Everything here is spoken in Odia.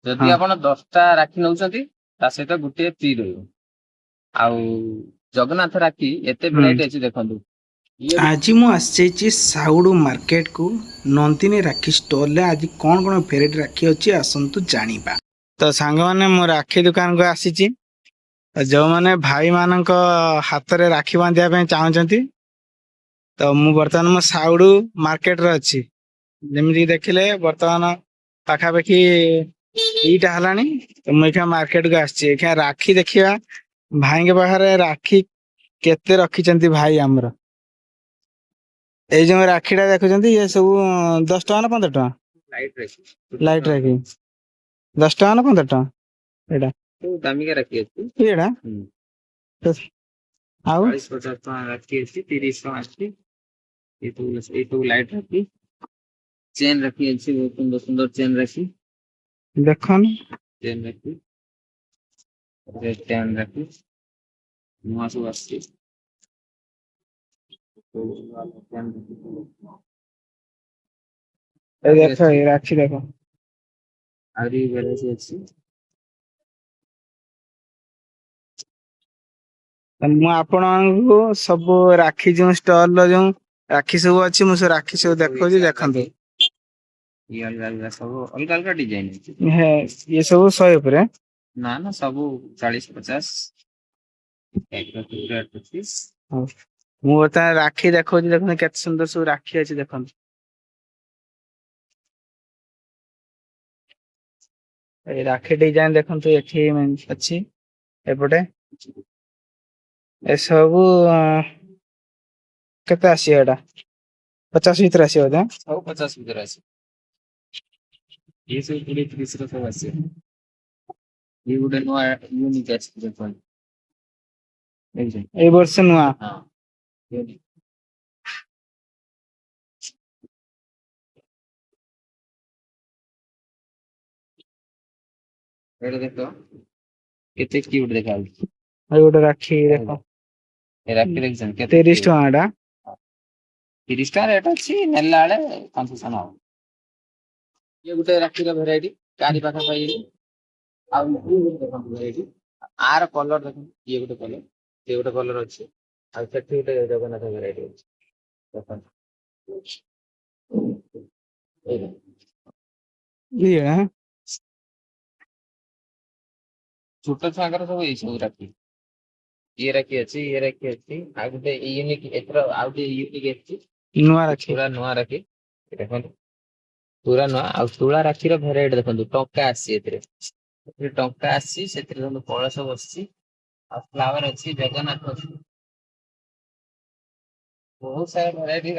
ଯଦି ଆପଣ 10ଟା ରାକ୍ଷୀ ନଉଛନ୍ତି ତା ସହିତ ଗୋଟିଏ ଫ୍ରି ରହିବ। ଆଉ ଜଗନ୍ନାଥ ରାକ୍ଷୀ ଏତେ ଭେରାଇଟି ଅଛି ଦେଖନ୍ତୁ। ଆଜି ମୁଁ ଆସିଯାଇଛି ସାଉଡୁ ମାର୍କେଟ କୁ ନନ୍ଦିନୀ ରାକ୍ଷୀ ଷ୍ଟୋର ରେ। ଆଜି କଣ କଣ ଭେରାଇଟି ରାକ୍ଷୀ ଅଛି ଆସନ୍ତୁ ଜାଣିବା। ତ ସାଙ୍ଗମାନେ ମୁଁ ରାକ୍ଷୀ ଦୋକାନକୁ ଆସିଛି। ଯେଉଁମାନେ ଭାଇ ମାନଙ୍କ ହାତରେ ରାକ୍ଷୀ ବାନ୍ଧିବା ପାଇଁ ଚାହୁଁଛନ୍ତି ତ ମୁଁ ବର୍ତ୍ତମାନ ମୋ ସାଉଡୁ ମାର୍କେଟ ରେ ଅଛି। ଯେମିତି ଦେଖିଲେ ବର୍ତ୍ତମାନ ପାଖାପାଖି 2ଟା ହେଲାଣି। ତ ମୁଁ ଏଇଖା ମାର୍କେଟ କୁ ଆସିଛି। ଏଇଖା ରାକ୍ଷୀ ଦେଖିବା ଭାଇଙ୍କ ପାଖରେ ରାକ୍ଷୀ କେତେ ରଖିଛନ୍ତି ଭାଇ ଆମର। ଏଇ ଯୋଉ ରାକ୍ଷୀ ଟା ଦେଖୁଛନ୍ତି ଇଏ ସବୁ 10 ଟଙ୍କା ନା 15 ଟଙ୍କା? ଲାଇଟ ରାକ୍ଷୀ 10 ଟଙ୍କା ନା 15 ଟଙ୍କା? ଏଇଟା ଦାମିକା ରାକ୍ଷୀ ଅଛି। ଏଇଟା ଆଉ 40-50 ଟଙ୍କା ରାକ୍ଷୀ ଅଛି, 30 ଟଙ୍କା ଅଛି। ଏଇସବୁ ଲାଇଟ ରାକ୍ଷୀ। ଚେନ୍ ରାକ୍ଷୀ ଅଛି, ବହୁତ ସୁନ୍ଦର ସୁନ୍ଦର ଚେନ୍ ରାକ୍ଷୀ। ଦେଖନି ଚେନ୍ ରାକ୍ଷୀ, ଚେନ୍ ରାକ୍ଷୀ ନୂଆ ସବୁ ଆସିଛି। ଏଇ ଦେଖ ଏଇ ରାକ୍ଷୀ ଦେଖ। ଆହୁରି ଭେରାଇଟି ଅଛି। ମୁଁ ଆପଣଙ୍କୁ ସବୁ ରାକ୍ଷୀ ଯୋଉ ଷ୍ଟଲ ର ଯୋଉ ରାକ୍ଷୀ ସବୁ ଅଛି ମୁଁ ସେ ରାକ୍ଷୀ ସବୁ ଦେଖଉଛି ଦେଖନ୍ତୁ। ଇଏ ଅଲଗା ଅଲଗା ସବୁ ଅଲଗା ଅଲଗା ଡିଜାଇନ ଅଛି। ଇଏ ସବୁ 100 ଉପରେ? ନା ନା ସବୁ 40-50। ହଉ। ମୁଁ ବର୍ତ୍ତମାନ ରାକ୍ଷୀ ଦେଖଉଛି ଦେଖନ୍ତୁ କେତେ ସୁନ୍ଦର ସବୁ ରାକ୍ଷୀ ଅଛି ଦେଖନ୍ତୁ। ଏଇ ରାକ୍ଷୀ ଡିଜାଇନ ଦେଖନ୍ତୁ ଏଠି ଅଛି ଏପଟେ। ଏସବୁ କେତେ ଆସିବ ଏଟା? 50 ଭିତରେ ଆସିବ ବୋଧେ? ସବୁ 50 ଭିତରେ ଆସିବ। ये सब 20-30 ର ସବୁ ଆସିବ। ये ଗୋଟେ ନୂଆ ୟୁନିକ୍ ଆସିଛି ଦେଖନ୍ତୁ। ଏଇ ବର୍ଷ ନୂଆ? ହଁ। ଏଇଟା ଦେଖ କେତେ କ୍ୟୁଟ୍ ଦେଖାଯାଉଛି। ଆଉ ଗୋଟେ ରାକ୍ଷୀ ଦେଖ। ଏ ରାକ୍ଷୀ ଦେଖିଛନ୍ତି କେତେ 30 ଟଙ୍କା ଏଟା? 30 ଟଙ୍କା ରେଟ୍ ଅଛି, ନେଲା ବେଳେ କନସେସନ ହବ। ଇଏ ଗୋଟେ ରାକ୍ଷୀର ଭେରାଇଟି ଚାରି ପାଖ ପାଇଲି। ଆଉ ଇଏ ଗୋଟେ ଦେଖନ୍ତୁ ଭେରାଇଟି। ଆର କଲର ଦେଖନ୍ତୁ, ଇଏ ଗୋଟେ କଲର, ଇଏ ଗୋଟେ କଲର ଅଛି। ଆଉ ସେଠି ଗୋଟେ ଜଗନ୍ନାଥ ଭେରାଇଟି ଅଛି ଦେଖନ୍ତୁ। ଏଇଟା ଇଏ ଛୋଟ ଛୁଆଙ୍କର ସବୁ ଏଇ ସବୁ ରାକ୍ଷୀ। ଇଏ ରାକ୍ଷୀ ଅଛି, ଇଏ ରାକ୍ଷୀ ଅଛି। ଆଉ ଗୋଟେ ୟୁନିକ୍ ଏଥର ଆଉ ଗୋଟେ ୟୁନିକ୍ ଆସିଛି ନୂଆ ରାକ୍ଷୀ। ପୁରା ନୂଆ ରାକ୍ଷୀ ଦେଖନ୍ତୁ, ପୁରା ନୂଆ। ଆଉ ତୁଳା ରାକ୍ଷୀର ଭେରାଇଟି ଦେଖନ୍ତୁ, ଟଙ୍କା ଆସିଛି ଏଥିରେ। ଏଥିରେ ଟଙ୍କା ଆସିଛି, ସେଥିରେ ଦେଖନ୍ତୁ କଳସ ବସିଛି, ଆଉ ଫ୍ଲାୱାର ଅଛି, ଜଗନ୍ନାଥ ଅଛି। ବହୁତ ସାରା ଭେରାଇଟି